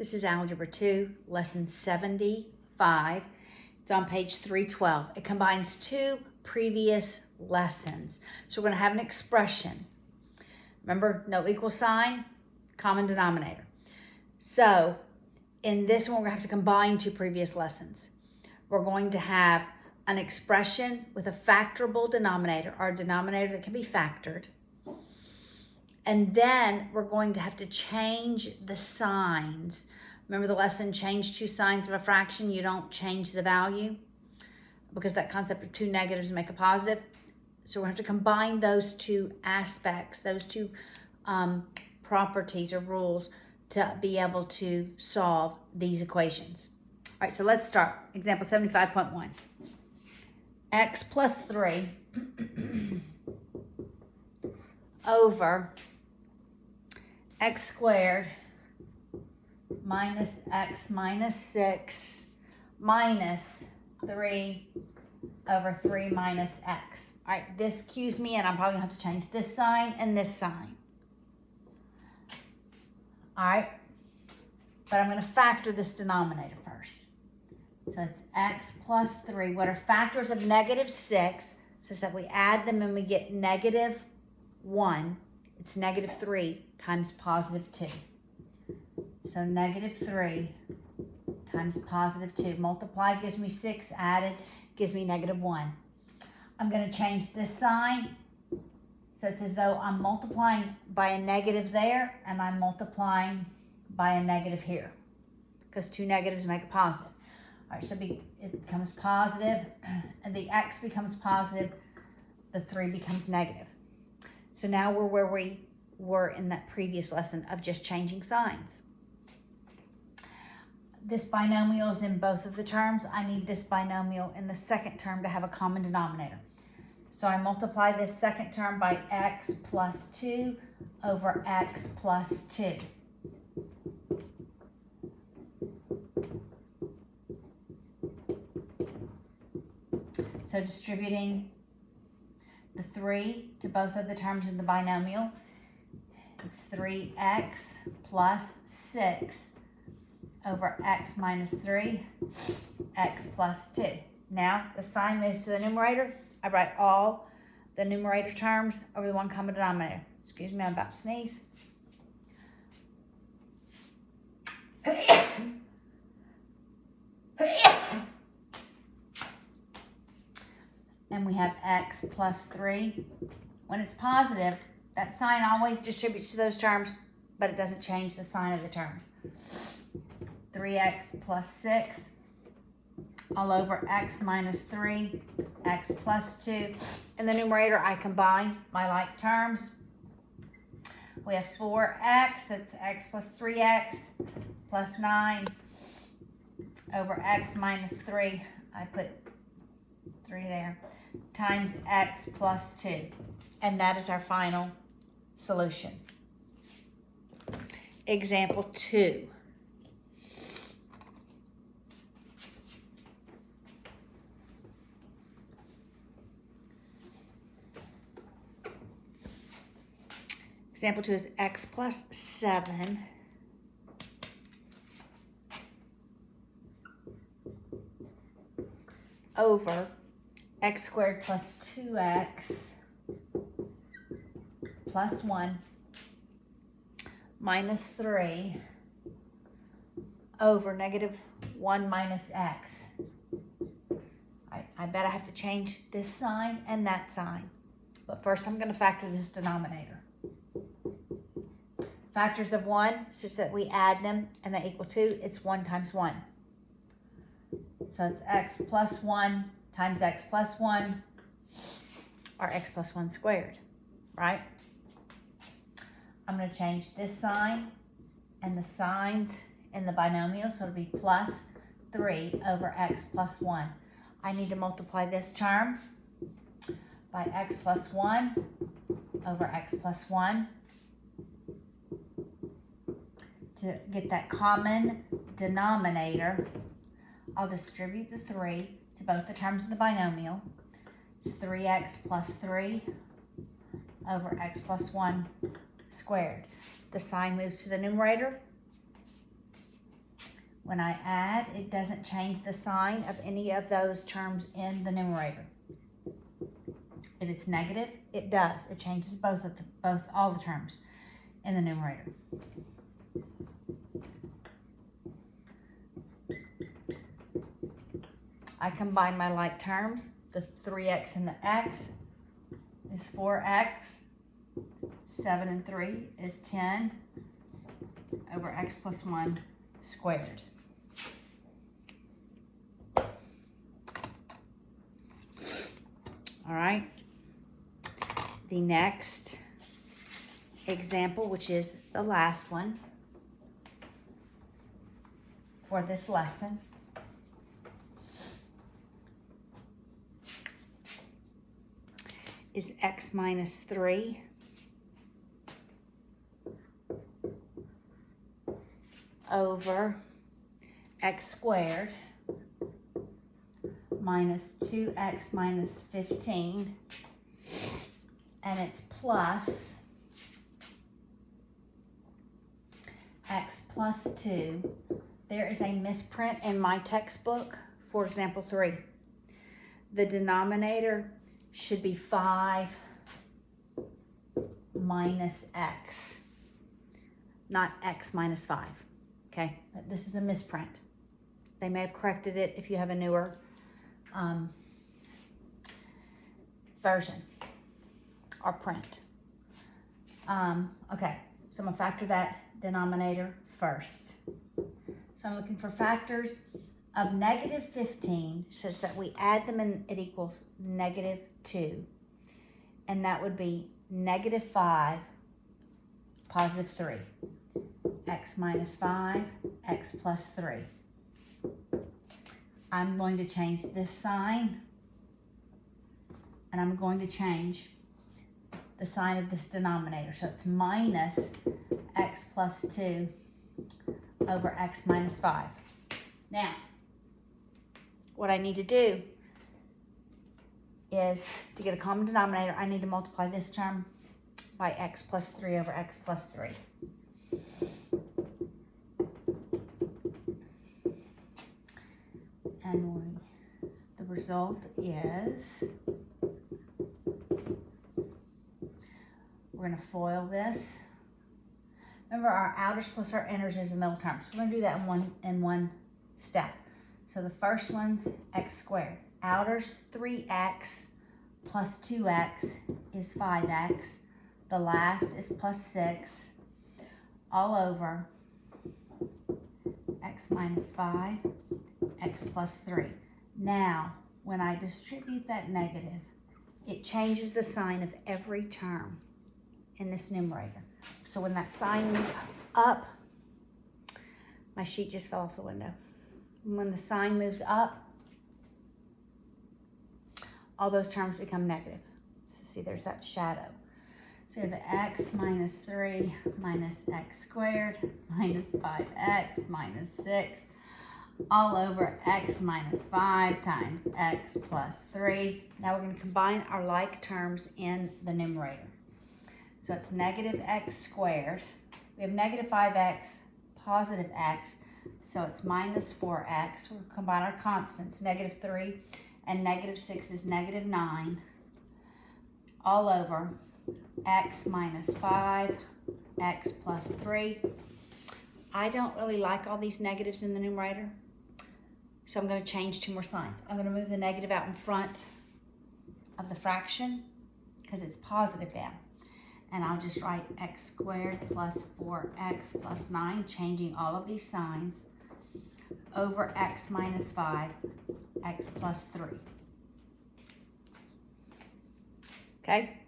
This is Algebra 2, Lesson 75. It's on page 312. It combines two previous lessons. So we're going to have an expression. Remember, no equal sign, common denominator. So in this one, we're going to have to combine two previous lessons. We're going to have an expression with a factorable denominator, or a denominator that can be factored. And then we're going to have to change the signs. Remember the lesson, change two signs of a fraction. You don't change the value because that concept of two negatives make a positive. So we have to combine those two aspects, those two properties or rules to be able to solve these equations. All right, so let's start. Example 75.1. X plus 3 over x squared minus x minus 6 minus 3 over 3 minus x. All right, this cues me in. I'm probably going to have to change this sign and this sign. All right, but I'm going to factor this denominator first. So it's x plus 3. What are factors of negative 6? Such that we add them and we get negative 1. It's negative 3 times positive 2. So negative 3 times positive 2. Multiply gives me 6. Added gives me negative 1. I'm going to change this sign. So it's as though I'm multiplying by a negative there and I'm multiplying by a negative here. Because two negatives make a positive. All right, so it becomes positive and the x becomes positive. The 3 becomes negative. So now we're where we were in that previous lesson of just changing signs. This binomial is in both of the terms. I need this binomial in the second term to have a common denominator. So I multiply this second term by x plus 2 over x plus 2. So distributing the 3 to both of the terms in the binomial, it's 3x plus 6 over x minus 3, x plus 2. Now the sign moves to the numerator. I write all the numerator terms over the one common denominator. Excuse me, I'm about to sneeze. And we have x plus 3. When it's positive, that sign always distributes to those terms, but it doesn't change the sign of the terms. 3x plus 6 all over x minus 3, x plus 2. In the numerator, I combine my like terms. We have 4x, that's x plus 3x, plus 9 over x minus 3. I put 3 there, times x plus 2. And that is our final solution. Example 2. Example 2 is x plus 7 over x squared plus 2x plus 1 minus 3 over negative 1 minus x. I bet I have to change this sign and that sign. But first I'm going to factor this denominator. Factors of 1, such that we add them and they equal 2, it's 1 times 1. So it's x plus 1 times x plus 1, or x plus 1 squared, right? I'm going to change this sign and the signs in the binomial, so it'll be plus 3 over x plus 1. I need to multiply this term by x plus 1 over x plus 1 to get that common denominator. I'll distribute the 3 to both the terms of the binomial. It's 3x plus 3 over x plus 1 squared. The sign moves to the numerator. When I add, it doesn't change the sign of any of those terms in the numerator. If it's negative, it does. It changes all the terms in the numerator. I combine my like terms. The 3x and the x is 4x. 7 and 3 is 10 over x plus 1 squared. All right. The next example, which is the last one for this lesson, is x minus 3 over x squared minus 2x minus 15, and it's plus x plus 2. There is a misprint in my textbook for example 3. The denominator should be 5 minus x, not x minus 5. Okay, this is a misprint. They may have corrected it if you have a newer version or print. Okay, so I'm gonna factor that denominator first. So I'm looking for factors of negative 15 such that we add them and it equals negative 2. And that would be negative 5, positive 3. X minus 5, x plus 3. I'm going to change this sign, and I'm going to change the sign of this denominator. So it's minus x plus 2 over x minus 5. Now, what I need to do is, to get a common denominator, I need to multiply this term by x plus 3 over x plus 3. And the result is, we're going to FOIL this. Remember, our outers plus our inners is the middle term. So we're going to do that in one step. So the first one's x squared. Outers 3x plus 2x is 5x. The last is plus 6 all over x minus 5, x plus 3. Now, when I distribute that negative, it changes the sign of every term in this numerator. So when that sign moves up, my sheet just fell off the window. When the sign moves up, all those terms become negative. So see, there's that shadow. So we have x minus 3 minus x squared minus 5x minus 6 all over x minus 5 times x plus 3. Now we're going to combine our like terms in the numerator. So it's negative x squared. We have negative 5x, positive x, so it's minus 4x. We'll combine our constants, negative 3 and negative 6 is negative 9, all over x minus 5, x plus 3. I don't really like all these negatives in the numerator, so I'm going to change 2 more signs. I'm going to move the negative out in front of the fraction because it's positive down. And I'll just write x squared plus 4x plus 9, changing all of these signs, over x minus 5, x plus 3. Okay?